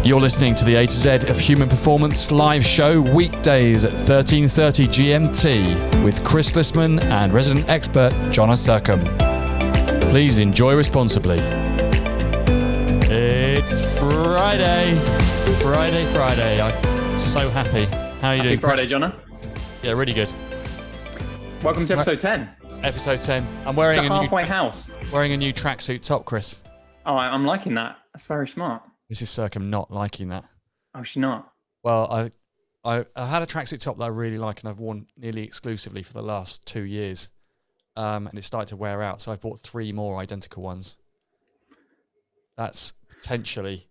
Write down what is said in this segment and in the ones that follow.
You're listening to the A to Z of Human Performance live show weekdays at 13:30 GMT with Chris Lissaman and resident expert Jonna Sercombe. Please enjoy responsibly. It's Friday. Friday. I'm so happy. How are you doing? Happy Friday, Jonna. Yeah, really good. Welcome to episode 10. Episode 10. I'm wearing the halfway house. Wearing a new tracksuit top, Chris. Oh, I'm liking that. That's very smart. Mrs. Sercombe not liking that. Oh, she's not? Well, I had a tracksuit top that I really like and I've worn nearly exclusively for the last 2 years. And it started to wear out, so I've bought 3 more identical ones. That's potentially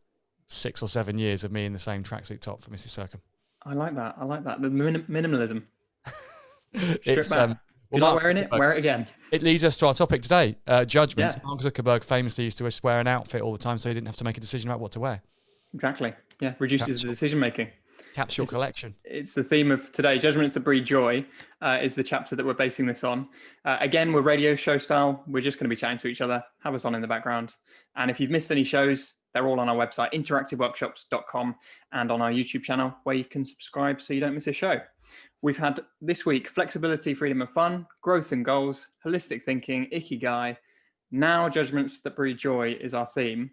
6 or 7 years of me in the same tracksuit top for Mrs. Sercombe. I like that. The minimalism. It's back. You're not wearing it? Wear it again. It leads us to our topic today, Judgements. Yeah. Mark Zuckerberg famously used to just wear an outfit all the time so he didn't have to make a decision about what to wear. Exactly. Yeah, reduces the decision making. Capsule collection. It's the theme of today. Judgements that breed joy is the chapter that we're basing this on. Again, we're radio show style. We're just going to be chatting to each other. Have us on in the background. And if you've missed any shows, they're all on our website, interactiveworkshops.com, and on our YouTube channel where you can subscribe so you don't miss a show. We've had this week flexibility, freedom and fun, growth and goals, holistic thinking, ikigai. Now judgments that breed joy is our theme.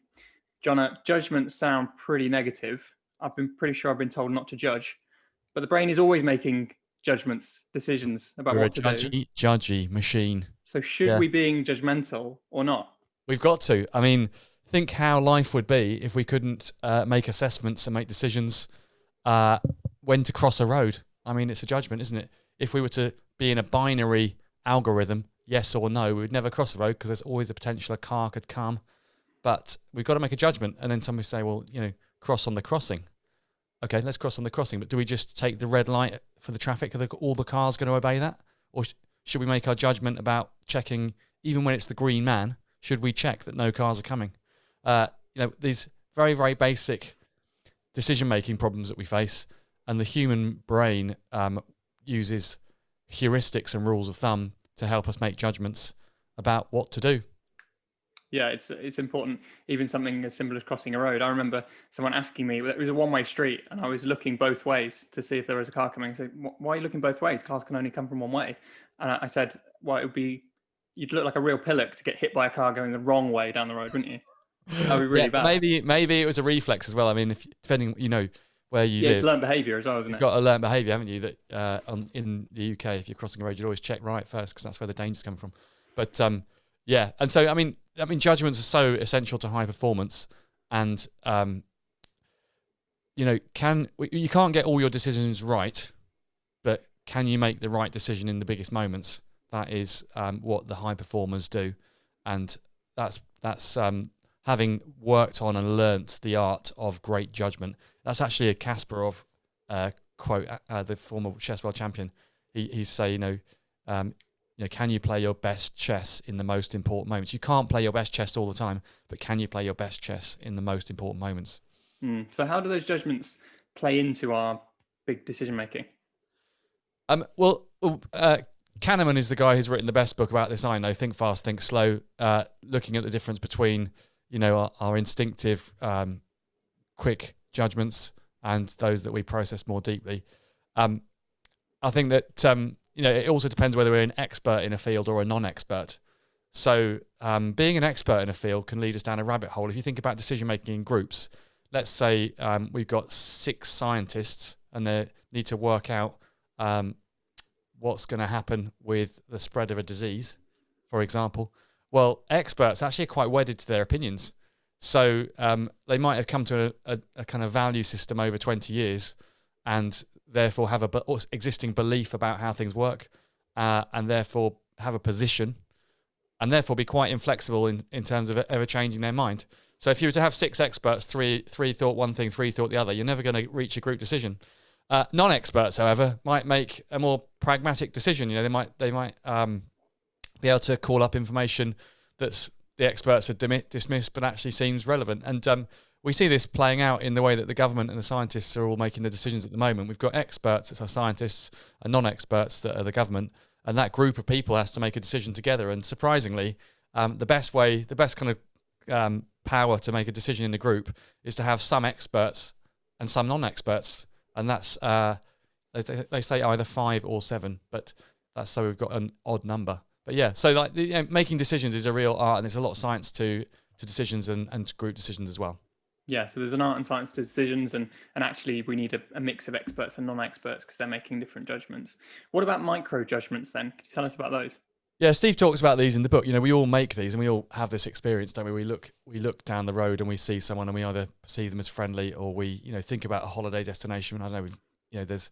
Jonna, judgments sound pretty negative. I've been pretty told not to judge, but the brain is always making judgments, decisions about what to do. Judgy machine. So should we being judgmental or not? We've got to. I mean, think how life would be if we couldn't make assessments and make decisions when to cross a road. I mean, it's a judgment, isn't it? If we were to be in a binary algorithm, yes or no, we would never cross the road because there's always a potential a car could come. But we've got to make a judgment. And then somebody say, well, cross on the crossing. Okay, let's cross on the crossing. But do we just take the red light for the traffic? Are all the cars going to obey that? Or should we make our judgment about checking, even when it's the green man, should we check that no cars are coming? These very, very basic decision-making problems that we face. And the human brain uses heuristics and rules of thumb to help us make judgments about what to do. Yeah, it's important. Even something as simple as crossing a road. I remember someone asking me, it was a one-way street, and I was looking both ways to see if there was a car coming. So why are you looking both ways? Cars can only come from one way. And I said, well, you'd look like a real pillock to get hit by a car going the wrong way down the road, wouldn't you? That would be really bad. Maybe it was a reflex as well. I mean, depending, where you live. It's learned behaviour as well, isn't it? You've got to learn behaviour, haven't you? That in the UK, if you're crossing a road, you'd always check right first because that's where the danger's come from. But yeah, and so I mean, judgments are so essential to high performance, and you can't get all your decisions right, but can you make the right decision in the biggest moments? That is what the high performers do, and that's having worked on and learnt the art of great judgment. That's actually a Kasparov quote, the former chess world champion. He say, can you play your best chess in the most important moments? You can't play your best chess all the time, but can you play your best chess in the most important moments? So how do those judgments play into our big decision making? Kahneman is the guy who's written the best book about this. I know, Think Fast, Think Slow, looking at the difference between our instinctive, quick judgments and those that we process more deeply. I think that it also depends whether we're an expert in a field or a non-expert. So being an expert in a field can lead us down a rabbit hole. If you think about decision making in groups, let's say we've got 6 scientists and they need to work out what's going to happen with the spread of a disease, for example. Well, experts actually are quite wedded to their opinions. So they might have come to a kind of value system over 20 years and therefore have a existing belief about how things work and therefore have a position and therefore be quite inflexible in terms of ever changing their mind. So if you were to have 6 experts, three thought one thing, 3 thought the other, you're never going to reach a group decision. Non-experts, however, might make a more pragmatic decision. They might be able to call up information that's the experts have dismissed, but actually seems relevant. And we see this playing out in the way that the government and the scientists are all making the decisions at the moment. We've got experts, that's our scientists, and non-experts that are the government, and that group of people has to make a decision together. And surprisingly, the best kind of power to make a decision in the group is to have some experts and some non-experts, and that's they say either 5 or 7, but that's so we've got an odd number. But yeah, so like making decisions is a real art, and there's a lot of science to decisions and group decisions as well. Yeah, so there's an art and science to decisions, and actually we need a mix of experts and non-experts because they're making different judgments. What about micro judgments then? Can you tell us about those? Yeah, Steve talks about these in the book. We all make these, and we all have this experience, don't we? We look down the road and we see someone, and we either see them as friendly, or we think about a holiday destination. I don't know, there's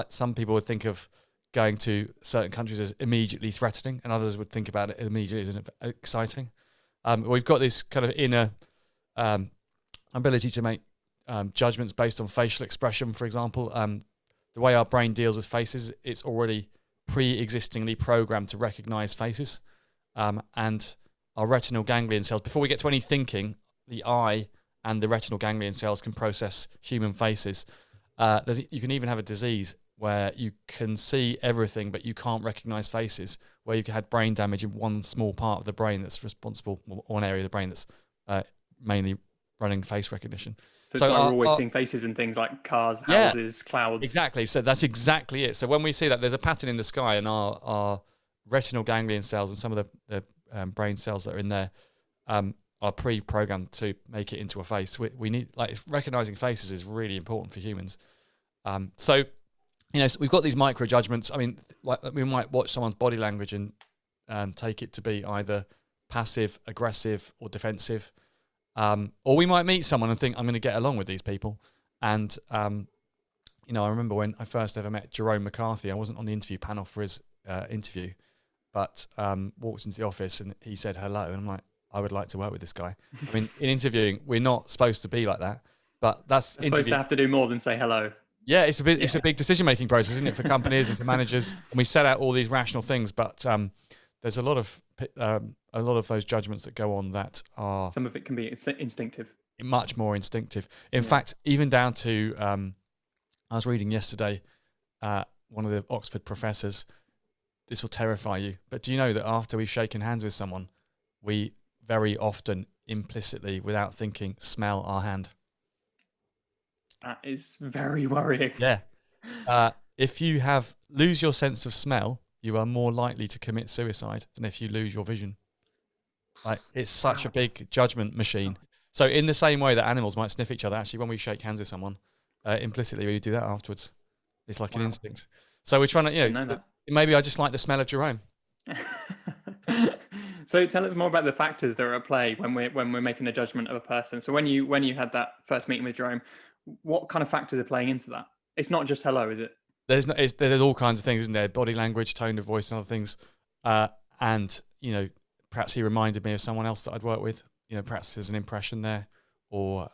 some people would think of going to certain countries as immediately threatening, and others would think about it immediately as exciting. We've got this kind of inner ability to make judgments based on facial expression, for example. The way our brain deals with faces, it's already pre-existingly programmed to recognize faces, and our retinal ganglion cells, before we get to any thinking, the eye and the retinal ganglion cells can process human faces. You can even have a disease where you can see everything but you can't recognize faces, where you've had brain damage in one small part of the brain that's responsible, or one area of the brain that's mainly running face recognition. So we're always seeing faces in things like cars, houses, clouds. Exactly. So that's exactly it. So when we see that, there's a pattern in the sky, and our retinal ganglion cells and some of the brain cells that are in there are pre-programmed to make it into a face. We need, recognizing faces is really important for humans. So we've got these micro judgments. I mean, we might watch someone's body language and take it to be either passive, aggressive, or defensive. Or we might meet someone and think, I'm going to get along with these people. And, I remember when I first ever met Jerome McCarthy, I wasn't on the interview panel for his interview, but walked into the office and he said hello. And I'm like, I would like to work with this guy. I mean, in interviewing, we're not supposed to be like that, but that's supposed to have to do more than say hello. Yeah, it's a big decision-making process, isn't it, for companies and for managers? And we set out all these rational things, but there's a lot of those judgments that go on that are... Some of it can be instinctive. Much more instinctive. In fact, even down to... I was reading yesterday, one of the Oxford professors, this will terrify you, but do you know that after we've shaken hands with someone, we very often implicitly, without thinking, smell our hand? That is very worrying. Yeah. If you lose your sense of smell, you are more likely to commit suicide than if you lose your vision. It's such a big judgment machine. So in the same way that animals might sniff each other, actually, when we shake hands with someone, implicitly we do that afterwards. It's like an instinct. So we're trying to, maybe I just like the smell of Jerome. So tell us more about the factors that are at play when we're making a judgment of a person. So when you had that first meeting with Jerome, what kind of factors are playing into that? It's not just hello, is it? There's all kinds of things, isn't there? Body language, tone of voice, and other things. And perhaps he reminded me of someone else that I'd worked with. Perhaps there's an impression there, or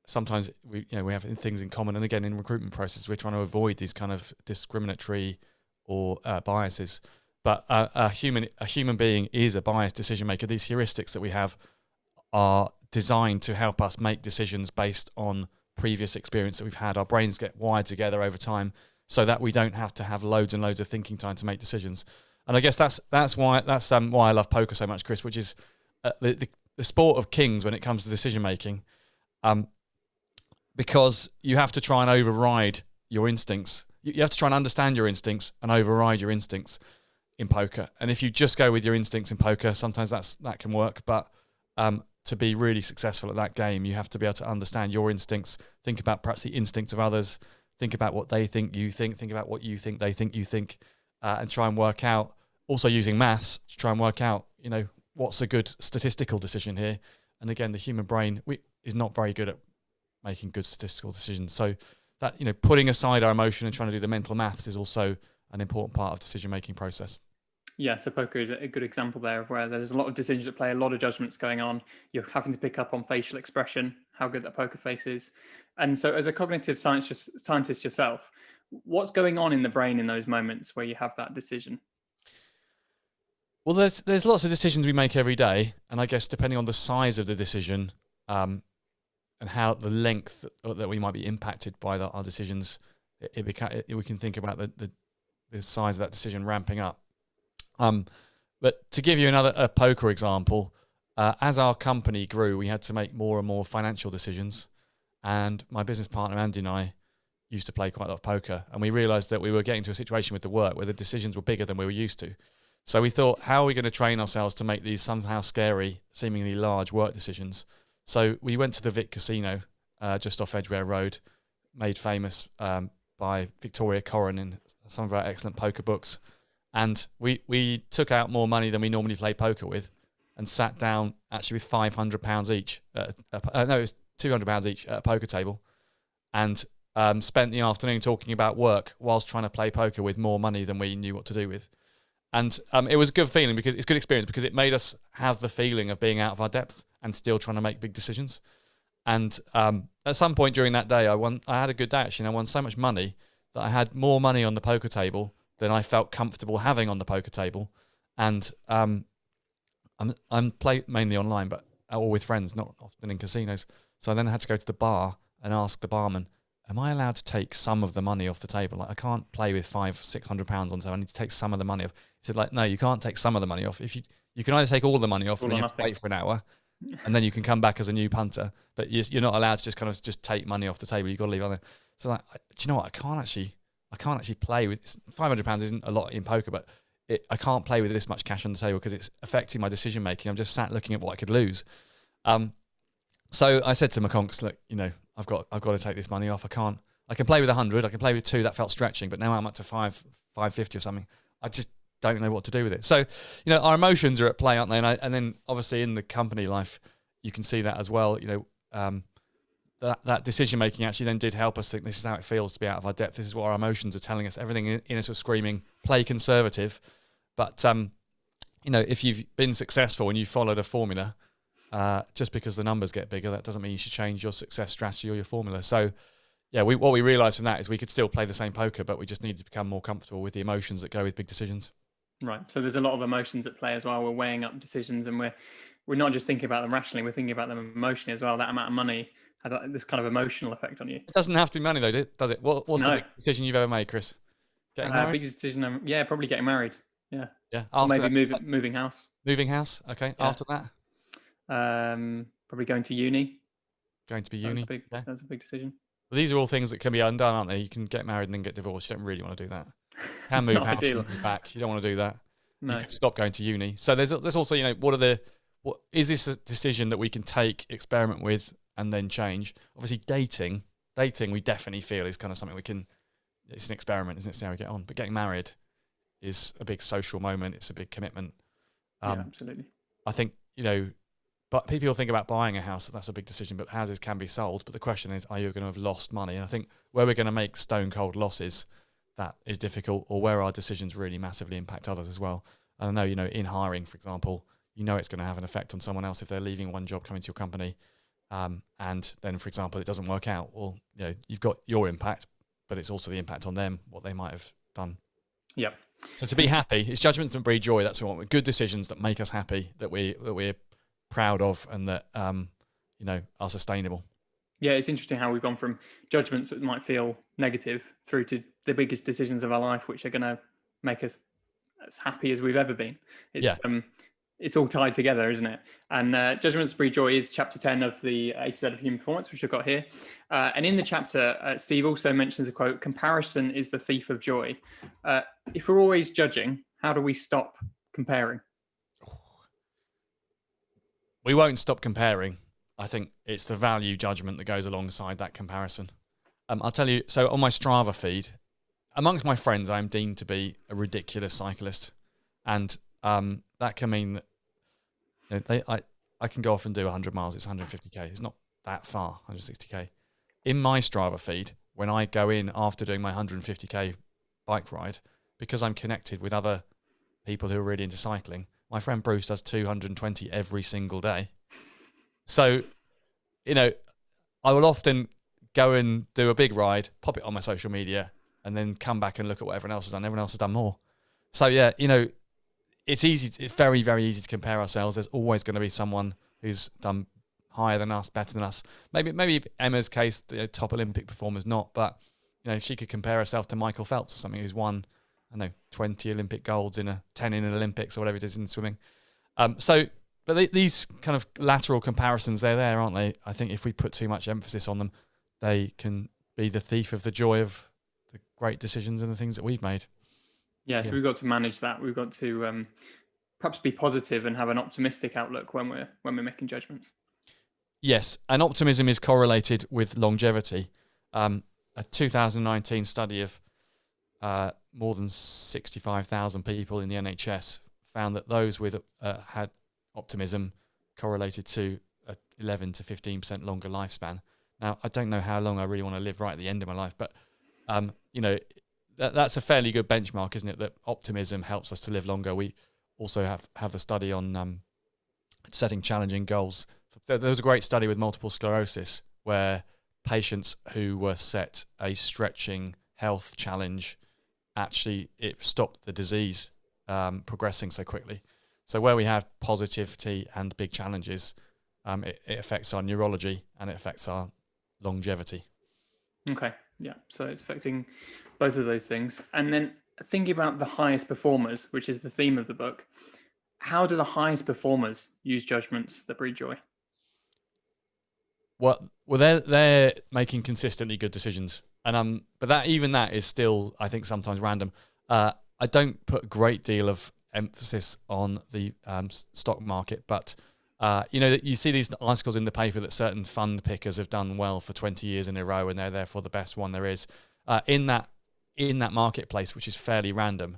sometimes we have things in common. And again, in recruitment process, we're trying to avoid these kind of discriminatory or biases. But a human being is a biased decision maker. These heuristics that we have are designed to help us make decisions based on previous experience that we've had. Our brains get wired together over time so that we don't have to have loads and loads of thinking time to make decisions. And I guess that's why I love poker so much, Chris, which is the sport of kings when it comes to decision making, because you have to try and override your instincts. You have to try and understand your instincts and override your instincts in poker. And if you just go with your instincts in poker, sometimes that can work, but to be really successful at that game, you have to be able to understand your instincts, think about perhaps the instincts of others, think about what they think you think about what you think they think you think, and try and work out, also using maths to try and work out, what's a good statistical decision here. And again, the human brain is not very good at making good statistical decisions. So that, putting aside our emotion and trying to do the mental maths is also an important part of decision-making process. Yeah, so poker is a good example there of where there's a lot of decisions at play, a lot of judgments going on. You're having to pick up on facial expression, how good that poker face is. And so as a cognitive scientist yourself, what's going on in the brain in those moments where you have that decision? Well, there's lots of decisions we make every day. And I guess depending on the size of the decision and how the length that we might be impacted by our decisions, we can think about the size of that decision ramping up. But to give you a poker example, as our company grew, we had to make more and more financial decisions. And my business partner, Andy, and I used to play quite a lot of poker. And we realized that we were getting to a situation with the work where the decisions were bigger than we were used to. So we thought, how are we going to train ourselves to make these somehow scary, seemingly large work decisions? So we went to the Vic Casino, just off Edgware Road, made famous by Victoria Corrin in some of our excellent poker books. And we took out more money than we normally play poker with, and sat down actually with £500 each. No, it was £200 each at a poker table, and spent the afternoon talking about work whilst trying to play poker with more money than we knew what to do with. And it was a good feeling, because it's a good experience, because it made us have the feeling of being out of our depth and still trying to make big decisions. And at some point during that day, I had a good day actually, and I won so much money that I had more money on the poker table than I felt comfortable having on the poker table. And I'm play mainly online, but or with friends, not often in casinos. So I then had to go to the bar and ask the barman, am I allowed to take some of the money off the table? Like, I can't play with £500-600 on the table. I need to take some of the money off. He said, like, no, you can't take some of the money off. If you can either take all the money off, and then you have to wait for an hour, and then you can come back as a new punter. But you're not allowed to just take money off the table. You've got to leave it on there. So like, do you know what? I can't actually play with £500. Isn't a lot in poker, but I can't play with this much cash on the table because it's affecting my decision making. I'm just sat looking at what I could lose. So I said to my conks, look, I've got to take this money off. I can play with 100. I can play with 2. That felt stretching, but now I'm up to 550 or something. I just don't know what to do with it. So, our emotions are at play, aren't they? And then obviously in the company life, you can see that as well. That decision making actually then did help us think this is how it feels to be out of our depth. This is what our emotions are telling us. Everything in us was screaming, play conservative. But, if you've been successful and you followed a formula, just because the numbers get bigger, that doesn't mean you should change your success strategy or your formula. So, yeah, what we realised from that is we could still play the same poker, but we just needed to become more comfortable with the emotions that go with big decisions. Right. So there's a lot of emotions at play as well. We're weighing up decisions, and we're not just thinking about them rationally. We're thinking about them emotionally as well. That amount of money had this kind of emotional effect on you. It doesn't have to be money though, does it? What's the big decision you've ever made, Chris? Getting married? Biggest decision, probably getting married. Yeah. Yeah. After maybe moving house. Moving house. Okay. Yeah. After that, probably going to uni. Going to be uni. That's a big decision. Well, these are all things that can be undone, aren't they? You can get married and then get divorced. You don't really want to do that. You can move house and move back. You don't want to do that. No. You can stop going to uni. So there's also, what is this a decision that we can take, experiment with, and then change? Obviously, dating, we definitely feel is kind of something we can. It's an experiment, isn't it? See how we get on. But getting married is a big social moment. It's a big commitment. Yeah, absolutely. I think but people think about buying a house. That's a big decision. But houses can be sold. But the question is, are you going to have lost money? And I think where we're going to make stone cold losses, that is difficult, or where our decisions really massively impact others as well. And I know, in hiring, for example, it's going to have an effect on someone else if they're leaving one job, coming to your company. And then, for example, it doesn't work out. Well, you've got your impact, but it's also the impact on them, what they might have done. Yep. So to be happy, it's judgments that breed joy. That's what we want. Good decisions that make us happy, that we're proud of, and that are sustainable. Yeah, it's interesting how we've gone from judgments that might feel negative through to the biggest decisions of our life, which are going to make us as happy as we've ever been. It's all tied together, isn't it? And Judgements Breed Joy is chapter 10 of the A to Z of Human Performance, which I've got here. And in the chapter, Steve also mentions a quote, comparison is the thief of joy. If we're always judging, how do we stop comparing? We won't stop comparing. I think it's the value judgment that goes alongside that comparison. I'll tell you, so on my Strava feed, amongst my friends, I am deemed to be a ridiculous cyclist. And that can mean that I can go off and do 100 miles. It's 150k. It's not that far, 160k. In my Strava feed, when I go in after doing my 150k bike ride, because I'm connected with other people who are really into cycling, my friend Bruce does 220 every single day. So, I will often go and do a big ride, pop it on my social media, and then come back and look at what everyone else has done. Everyone else has done more. So, yeah, it's easy. It's very, very easy to compare ourselves. There's always going to be someone who's done higher than us, better than us. Maybe Emma's case, the top Olympic performer's not, but if she could compare herself to Michael Phelps, or something who's won, 20 Olympic golds 10 in an Olympics or whatever it is in swimming. So but these kind of lateral comparisons, they're there, aren't they? I think if we put too much emphasis on them, they can be the thief of the joy of the great decisions and the things that we've made. Yeah, so we've got to manage that. We've got to perhaps be positive and have an optimistic outlook when we're making judgments. Yes, and optimism is correlated with longevity. A 2019 study of more than 65,000 people in the NHS found that those with had optimism correlated to 11 to 15% longer lifespan. Now, I don't know how long I really want to live right at the end of my life, but that's a fairly good benchmark, isn't it? That optimism helps us to live longer. We also have the study on setting challenging goals. There was a great study with multiple sclerosis where patients who were set a stretching health challenge, actually it stopped the disease progressing so quickly. So where we have positivity and big challenges, it affects our neurology and it affects our longevity. Okay, yeah. So it's affecting both of those things. And then thinking about the highest performers, which is the theme of the book, how do the highest performers use judgments that breed joy? Well, they're making consistently good decisions, and but that is still, I think, sometimes random. I don't put a great deal of emphasis on the stock market, but you see these articles in the paper that certain fund pickers have done well for 20 years in a row, and they're therefore the best one there is in that marketplace, which is fairly random.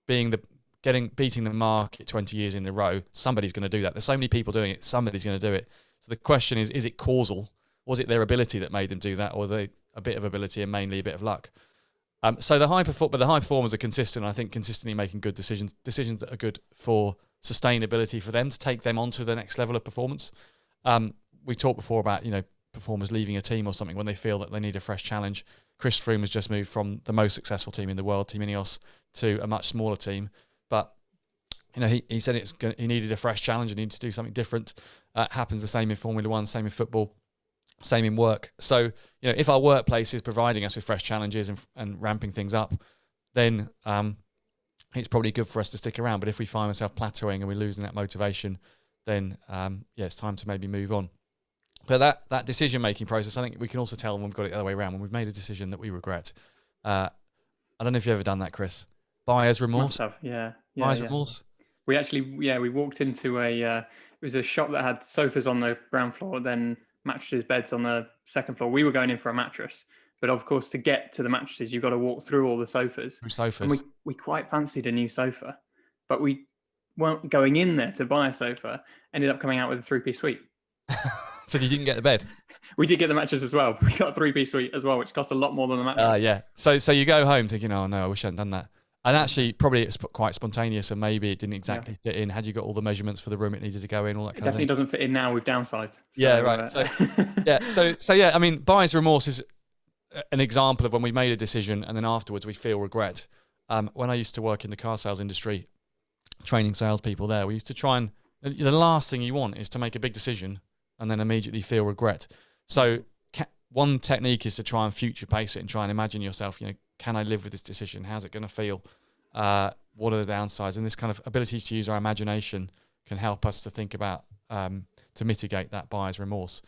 Beating the market 20 years in a row, somebody's going to do that. There's so many people doing it, somebody's going to do it. So the question is it causal? Was it their ability that made them do that, or a bit of ability and mainly a bit of luck? So the high performers are consistent. I think consistently making good decisions that are good for sustainability for them to take them on to the next level of performance. We talked before about performers leaving a team or something when they feel that they need a fresh challenge. Chris Froome has just moved from the most successful team in the world, Team Ineos, to a much smaller team, but he said he needed a fresh challenge and needed to do something different. Happens the same in Formula One, same in football, same in work. So, if our workplace is providing us with fresh challenges and ramping things up, then it's probably good for us to stick around. But if we find ourselves plateauing and we're losing that motivation, then it's time to maybe move on. But that decision-making process, I think we can also tell when we've got it the other way around, when we've made a decision that we regret. I don't know if you've ever done that, Chris. Buyer's remorse? Yeah. Buyer's remorse? We actually, we walked into it was a shop that had sofas on the ground floor, then mattresses, beds on the second floor. We were going in for a mattress, but of course, to get to the mattresses, you've got to walk through all the sofas. And we quite fancied a new sofa, but we weren't going in there to buy a sofa. Ended up coming out with a 3-piece suite. So you didn't get the bed? We did get the mattress as well. We got a 3-piece suite as well, which cost a lot more than the mattress. Yeah. So you go home thinking, oh no, I wish I hadn't done that. And actually, probably it's quite spontaneous, and maybe it didn't exactly fit in. Had you got all the measurements for the room it needed to go in, all that kind of thing? It definitely doesn't fit in now. We've downsized. So, yeah, right. So yeah, I mean, buyer's remorse is an example of when we made a decision and then afterwards we feel regret. When I used to work in the car sales industry, training salespeople there, we used to try and the last thing you want is to make a big decision and then immediately feel regret. So one technique is to try and future pace it and try and imagine yourself, can I live with this decision? How's it going to feel? What are the downsides? And this kind of ability to use our imagination can help us to think about, to mitigate that buyer's remorse.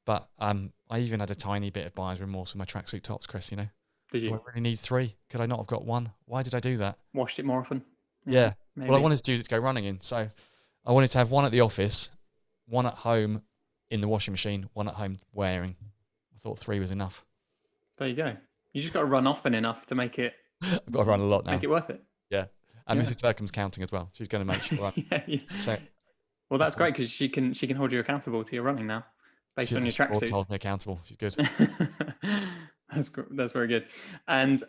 But I even had a tiny bit of buyer's remorse with my tracksuit tops, Chris, Did you? Do I really need 3? Could I not have got 1? Why did I do that? Washed it more often? Yeah. Maybe. Well, I wanted to use it to go running in. So I wanted to have 1 at the office, 1 at home in the washing machine, 1 at home wearing. I thought 3 was enough. There you go. You just got to run often enough to make it. I've got to run a lot now. Make it worth it. Yeah. And Mrs. Sercombe's counting as well. She's going to make sure. Well, that's great because she can hold you accountable to your running now, based on your tracksuit. She holds me accountable. She's good. That's very good. And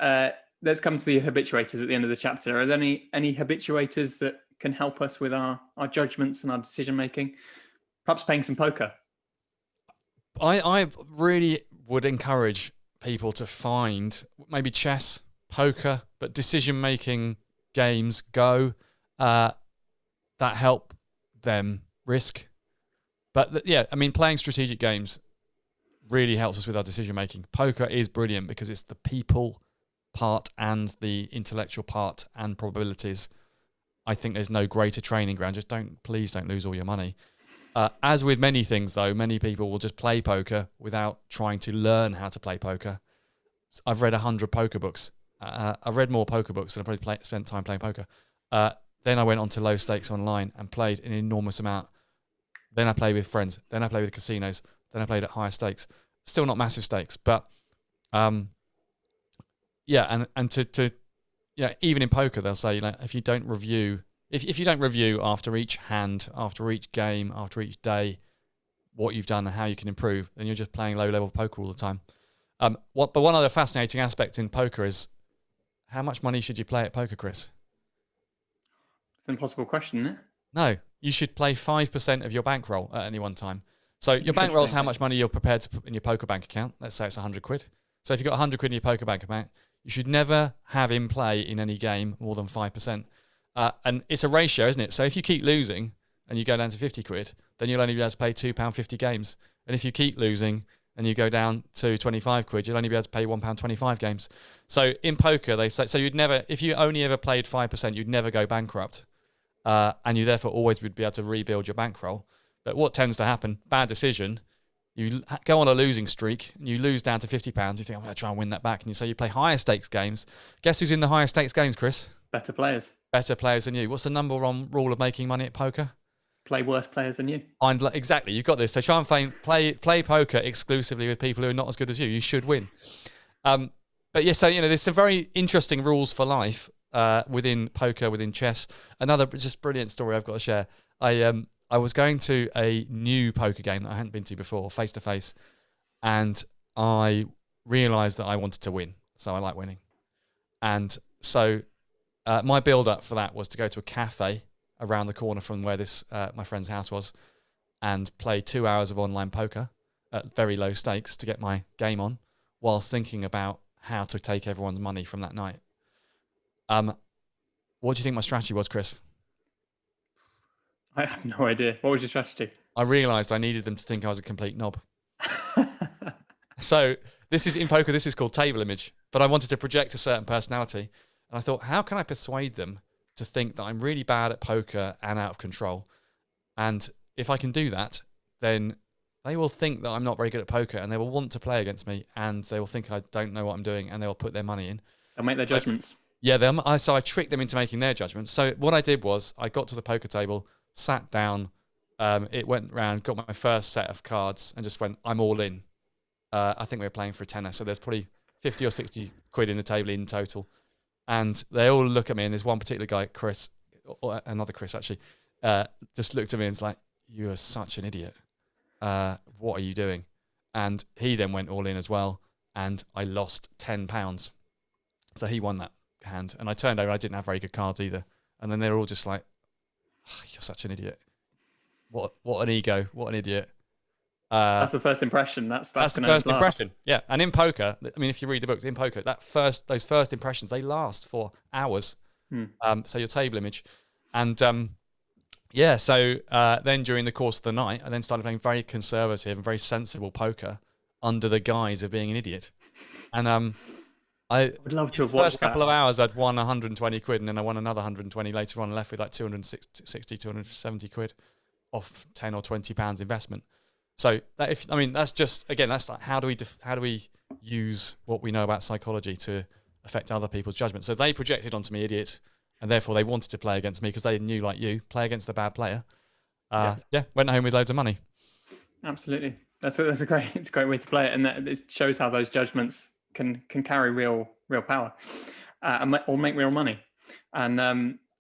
let's come to the habituators at the end of the chapter. Are there any habituators that can help us with our judgments and our decision making? Perhaps playing some poker. I really would encourage people to find maybe chess, poker, but decision-making games, Go, that help them risk. But playing strategic games really helps us with our decision-making. Poker is brilliant because it's the people part and the intellectual part and probabilities. I think there's no greater training ground. Just please don't lose all your money. As with many things, though, many people will just play poker without trying to learn how to play poker. I've read 100 poker books. I've read more poker books than I've probably spent time playing poker. Then I went on to low stakes online and played an enormous amount. Then I played with friends. Then I played with casinos. Then I played at higher stakes. Still not massive stakes, but yeah, and to even in poker they'll say, if you don't review. If you don't review after each hand, after each game, after each day, what you've done and how you can improve, then you're just playing low-level poker all the time. But one other fascinating aspect in poker is how much money should you play at poker, Chris? It's an impossible question, isn't it? No, you should play 5% of your bankroll at any one time. So your bankroll is how much money you're prepared to put in your poker bank account. Let's say it's 100 quid. So if you've got 100 quid in your poker bank account, you should never have in play in any game more than 5%. And it's a ratio, isn't it? So if you keep losing and you go down to 50 quid, then you'll only be able to pay £2.50 games. And if you keep losing and you go down to 25 quid, you'll only be able to pay £1.25 games. So in poker, they say, so you'd never, if you only ever played 5%, you'd never go bankrupt. And you therefore always would be able to rebuild your bankroll. But what tends to happen, bad decision, you go on a losing streak, and you lose down to £50, you think, I'm going to try and win that back. And you play higher stakes games. Guess who's in the higher stakes games, Chris? Better players. Better players than you. What's the number one rule of making money at poker? Play worse players than you. Exactly, you've got this. So try and play poker exclusively with people who are not as good as you. You should win. But yeah, so there's some very interesting rules for life within poker, within chess. Another just brilliant story I've got to share. I was going to a new poker game that I hadn't been to before, face to face, and I realised that I wanted to win. So I like winning, and so. My build-up for that was to go to a cafe around the corner from where this my friend's house was and play 2 hours of online poker at very low stakes to get my game on whilst thinking about how to take everyone's money from that night. What do you think my strategy was, Chris? I have no idea. What was your strategy? I realised I needed them to think I was a complete knob. So this is in poker, this is called table image, but I wanted to project a certain personality. And I thought, how can I persuade them to think that I'm really bad at poker and out of control? And if I can do that, then they will think that I'm not very good at poker and they will want to play against me and they will think I don't know what I'm doing and they will put their money in. They'll make their judgments. So I tricked them into making their judgments. So what I did was I got to the poker table, sat down, it went round, got my first set of cards and just went, I'm all in. I think we were playing for a tenner. So there's probably 50 or 60 quid in the table in total. And they all look at me, and there's one particular guy, Chris, or another Chris actually, just looked at me and was like, you are such an idiot. What are you doing? And he then went all in as well, and I lost £10. So he won that hand. And I turned over, I didn't have very good cards either. And then they were all just like, oh, you're such an idiot. What an ego, what an idiot. That's the first impression. That's the first impression. Yeah, and in poker, I mean, if you read the books in poker, those first impressions they last for hours. So your table image, and then during the course of the night, I then started playing very conservative and very sensible poker under the guise of being an idiot. And I would love to have watched first couple of hours. I'd won 120 quid, and then I won another 120 later on, left with like 270 quid off 10 or 20 pounds investment. So that's just, again, that's like how do we use what we know about psychology to affect other people's judgment? So they projected onto me idiot, and therefore they wanted to play against me because they knew, like you, play against the bad player. Went home with loads of money. Absolutely, it's a great way to play it, and it shows how those judgments can carry real power, or make real money. And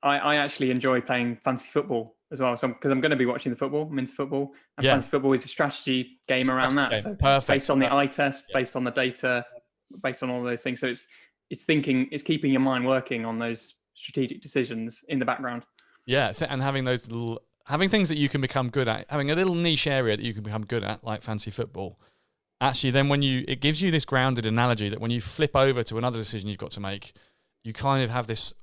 I actually enjoy playing fantasy football as well. So because I'm going to be watching the football, I'm into football, and fantasy football is a strategy game around that. So perfect. Based on the eye test, based on the data, based on all those things. So it's keeping your mind working on those strategic decisions in the background. Yeah, and having things that you can become good at, having a little niche area that you can become good at, like fantasy football. Actually, then it gives you this grounded analogy that when you flip over to another decision you've got to make, you kind of have this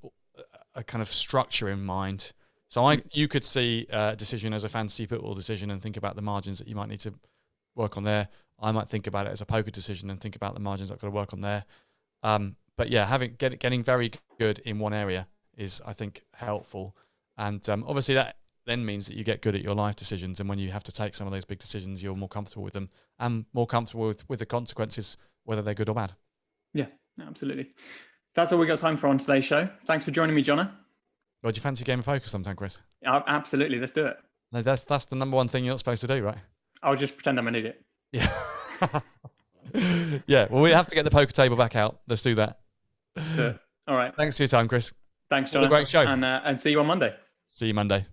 a kind of structure in mind. So you could see a decision as a fantasy football decision and think about the margins that you might need to work on there. I might think about it as a poker decision and think about the margins I've got to work on there. But yeah, getting very good in one area is, I think, helpful. And obviously that then means that you get good at your life decisions. And when you have to take some of those big decisions, you're more comfortable with them and more comfortable with the consequences, whether they're good or bad. Yeah, absolutely. That's all we got time for on today's show. Thanks for joining me, Jonna. Well, do you fancy a game of poker sometime, Chris? Absolutely, let's do it. No, that's the number one thing you're not supposed to do, right? I'll just pretend I'm an idiot. Yeah. Yeah, well, we have to get the poker table back out. Let's do that. All right. Thanks for your time, Chris. Thanks, Jonna. What a great show. And see you on Monday. See you Monday.